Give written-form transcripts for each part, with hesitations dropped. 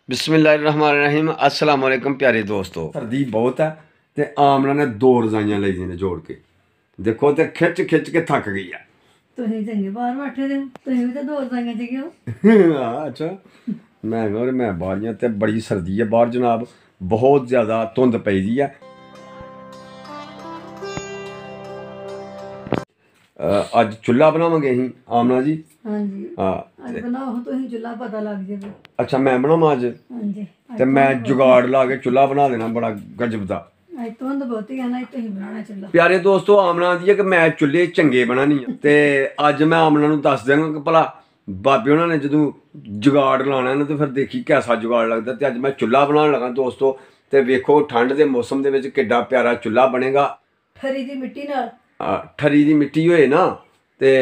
बिस्मिल्लाहिर्रहमानिर्रहीम अस्सलाम वालेकुम प्यारे दोस्तों। सर्दी बहुत है ते आमना ने 2 रजाइयां ली दी ने जोड़ के देखो ते खिच खिच के थक गई है। ਤੁਸੀਂ ਚੰਗੇ ਬਾਹਰ ਬੈਠੇ ਦੇ ਤੁਸੀਂ ਵੀ ਤਾਂ ਦੋ ਰਜ਼ਾਈਆਂ ਚ ਗਿਓ। हाँ अच्छा मैं बाहर ही ते बड़ी सर्दी है बाहर जनाब, बहुत ज़्यादा धुंध पई दी है। अज चुल्हा बनावांगे असीं आमना जी। ਹਾਂਜੀ हाँ ਅੱਜ ਬਣਾਓ ਤੁਸੀਂ ਚੁੱਲ੍ਹਾ ਪਤਾ ਲੱਗ ਜਾਵੇ। अच्छा मैं बनावां अज ਹਾਂਜੀ ते मैं जुगाड़ ला के चुल्हा बना देना बड़ा गजब दा। ਅੱਜ ਧੁੰਦ ਬਹੁਤੀ ਆ ਨਾ ਅੱਜ ਤੁਸੀਂ ਬਣਾਉਣਾ ਚੁੱਲ੍ਹਾ। प्यारे दोस्तों आमना दी है कि मैं चुल्हे चंगे बनानी है ते अज मैं आमना नूं दस देंगा कि भला बाबे उन्होंने ने जदों जुगाड़ लाना ना तो फिर देखी कैसा जुगाड़ लगता। तो अज मैं चुल्हा बनाने लगा दोस्तों ते वेखो ठंड के मौसम दे विच किड्डा प्यारा चुल्हा बनेगा। ठरी दी मिट्टी नाल ठरी दी मिट्टी होए ना ते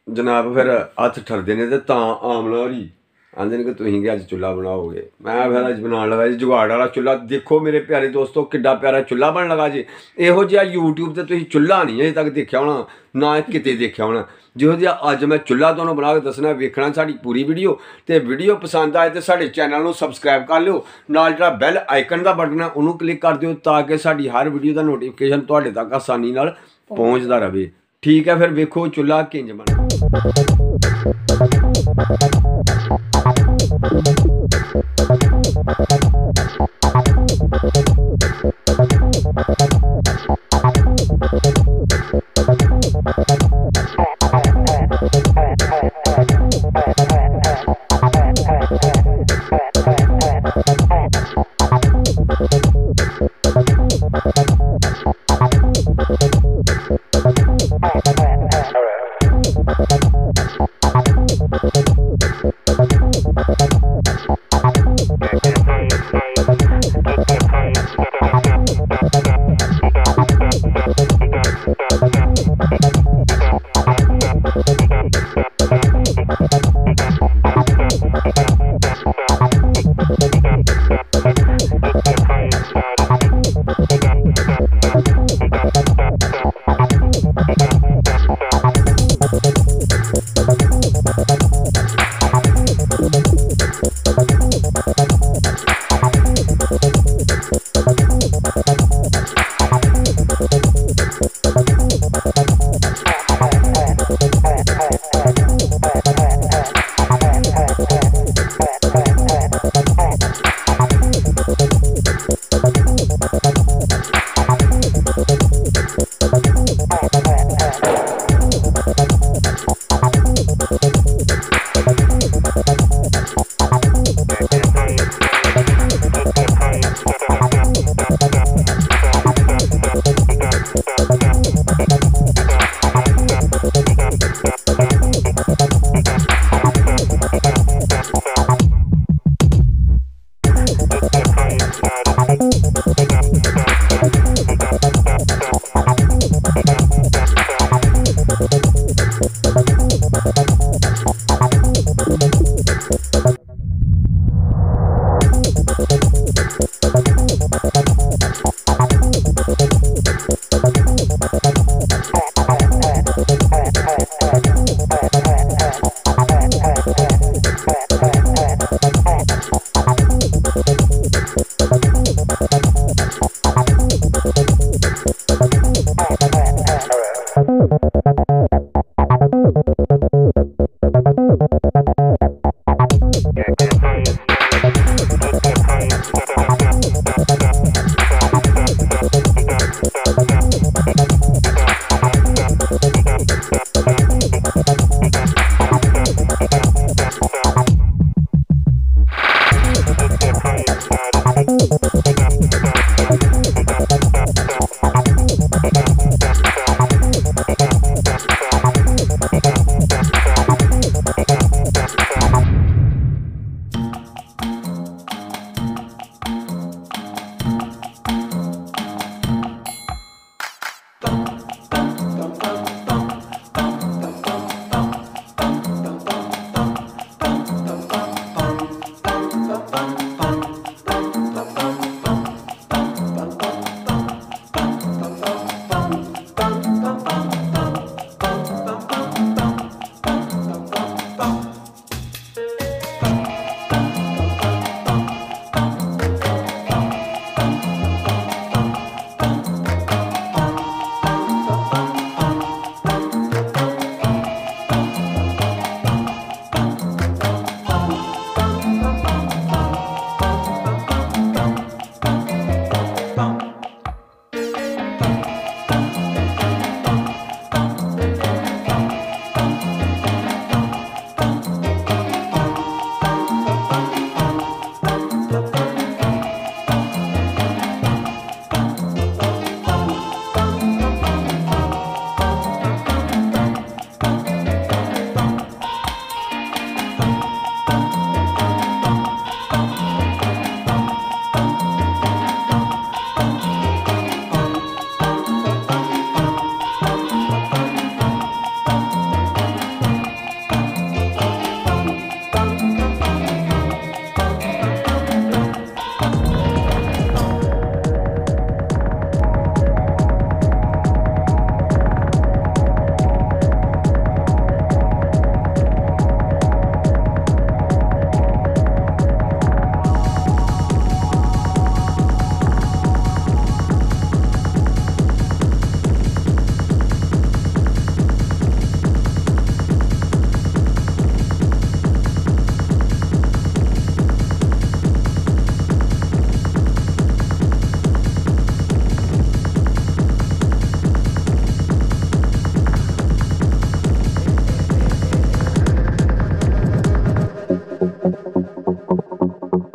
जनाब फिर हत्थ ठरदे ने ते तां आमना होरी आंदे ने कि तुसीं अज चुल्हा बनाओगे। मैं फिर अज बनाने लगा जी जुगाड़ वाला चुल्हा। देखो मेरे प्यारे दोस्तों किड्डा प्यारा चुल्हा बन लगा जी। इहो जिहा यूट्यूब ते तुसीं चुल्हा नहीं अजे तक देखिया होना ना किते देखिया होना। जिहो जिहा अज मैं चुल्हा तुहानूं बना के दसना। वेखना साडी पूरी वीडियो ते वीडियो पसंद आए तो साडे चैनल नूं सबसक्राइब कर लिओ, नाल जिहड़ा बैल आइकन दा बटन है उहनूं क्लिक कर दिओ ताकि साडी हर वीडियो दा नोटिफिकेशन तुहाडे तक आसानी नाल पहुंचदा रहे। ठीक है फिर वेखो चुल्हा किंज बन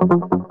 ਆ